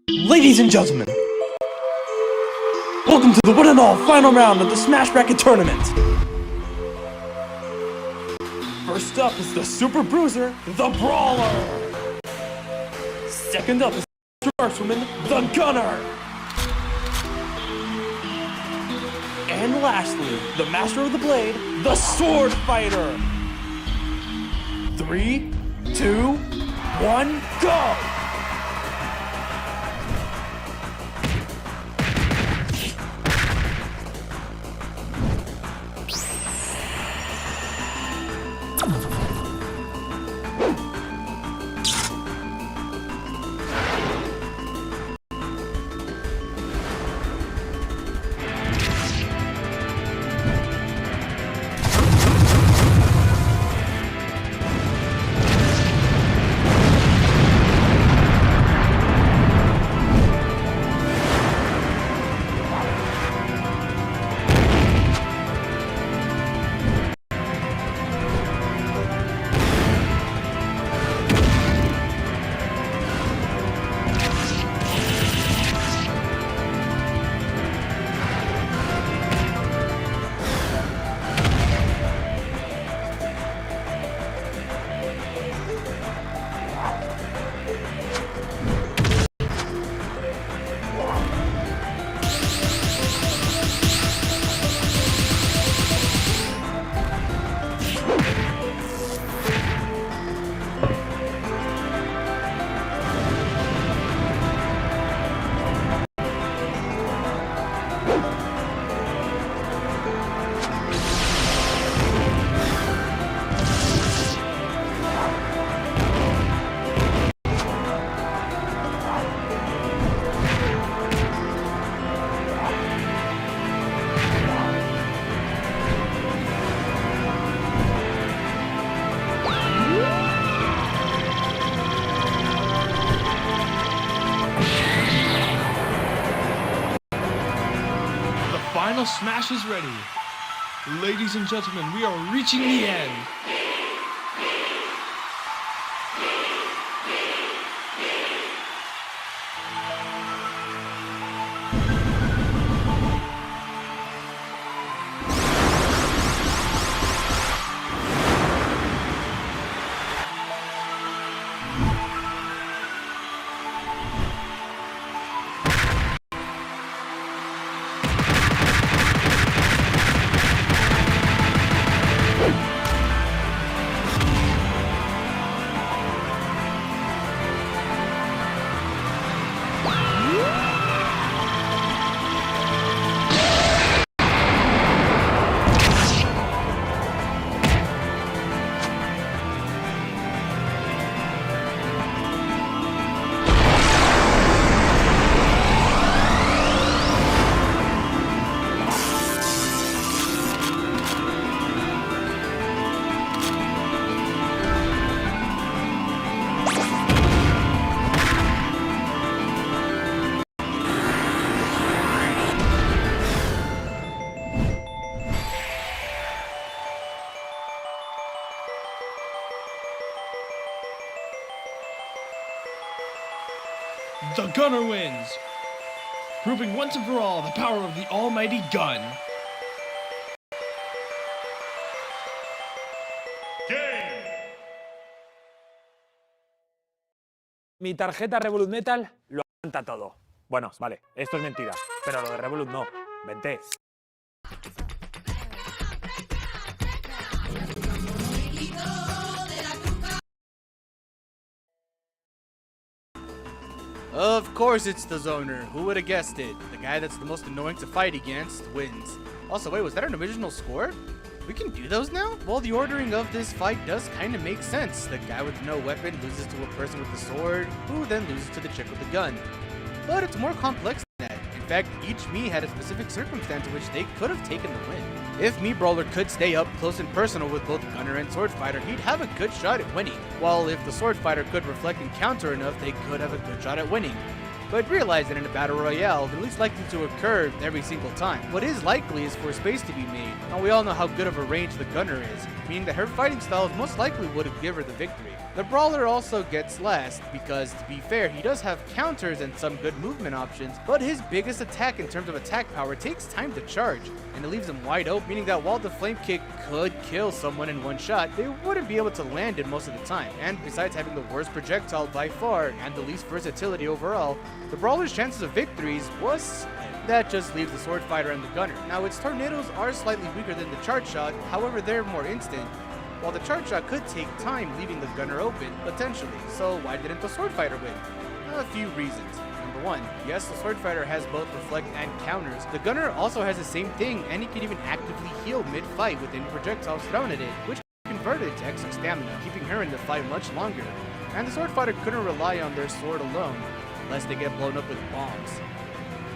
Ladies and gentlemen, welcome to the one and all final round of the Smash Bracket Tournament. First up is the Super Bruiser, the Brawler. Second up is the Markswoman, the Gunner. And lastly, the Master of the Blade, the Sword Fighter. 3, 2, 1, go! Final smash is ready. Ladies and gentlemen, we are reaching the end. The Gunner wins, proving once and for all the power of the almighty gun. Game. Mi tarjeta Revolut Metal lo aguanta todo. Bueno, vale, esto es mentira, pero lo de Revolut no. Vente. Of course it's the Zoner. Who would have guessed it? The guy that's the most annoying to fight against wins. Also, wait, was that an original score? We can do those now? Well, the ordering of this fight does kind of make sense. The guy with no weapon loses to a person with a sword, who then loses to the chick with the gun. But it's more complex than that. In fact, each Mii had a specific circumstance in which they could have taken the win. If Mii Brawler could stay up close and personal with both Gunner and Sword Fighter, he'd have a good shot at winning. While if the Sword Fighter could reflect and counter enough, they could have a good shot at winning. But realize that in a battle royale, the least likely to occur every single time. What is likely is for space to be made. Now we all know how good of a range the Gunner is, meaning that her fighting style most likely would have given her the victory. The Brawler also gets last because, to be fair, he does have counters and some good movement options, but his biggest attack in terms of attack power takes time to charge, and it leaves him wide open, meaning that while the Flame Kick could kill someone in one shot, they wouldn't be able to land it most of the time. And besides having the worst projectile by far and the least versatility overall, the Brawler's chances of victories was slim. That just leaves the Sword Fighter and the Gunner. Now, its tornadoes are slightly weaker than the Charge Shot, however they're more instant, while the Charge Shot could take time, leaving the Gunner open, potentially. So why didn't the Sword Fighter win? A few reasons. Number one, yes, the Sword Fighter has both reflect and counters. The Gunner also has the same thing, and he can even actively heal mid-fight with any projectiles thrown at it, which converted it to extra stamina, keeping her in the fight much longer. And the Sword Fighter couldn't rely on their sword alone, lest they get blown up with bombs.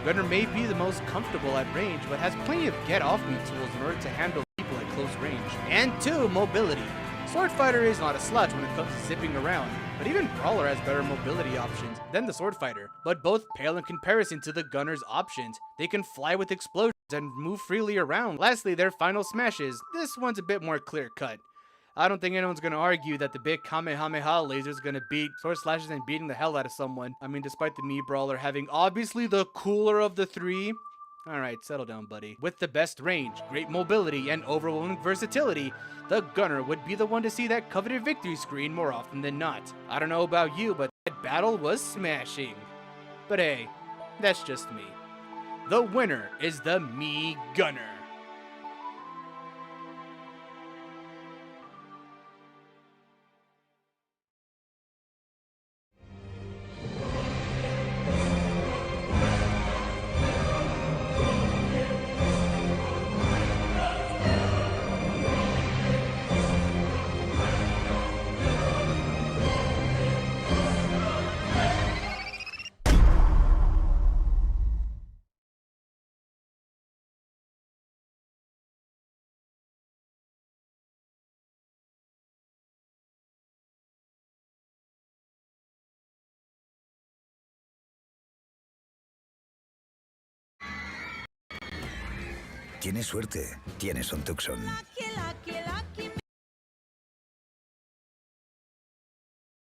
Gunner may be the most comfortable at range, but has plenty of get-off-me tools in order to handle people at close range. And 2, mobility. Sword Fighter is not a slouch when it comes to zipping around, but even Brawler has better mobility options than the Sword Fighter, but both pale in comparison to the Gunner's options. They can fly with explosions and move freely around. Lastly, their final smashes. This one's a bit more clear-cut. I don't think anyone's gonna argue that the big Kamehameha laser is gonna beat Sword Slashes and beating the hell out of someone. I mean, despite the Mii Brawler having obviously the cooler of the three. Alright, settle down, buddy. With the best range, great mobility, and overwhelming versatility, the Gunner would be the one to see that coveted victory screen more often than not. I don't know about you, but that battle was smashing. But hey, that's just me. The winner is the Mii Gunner. Tienes suerte, tienes un Tucson.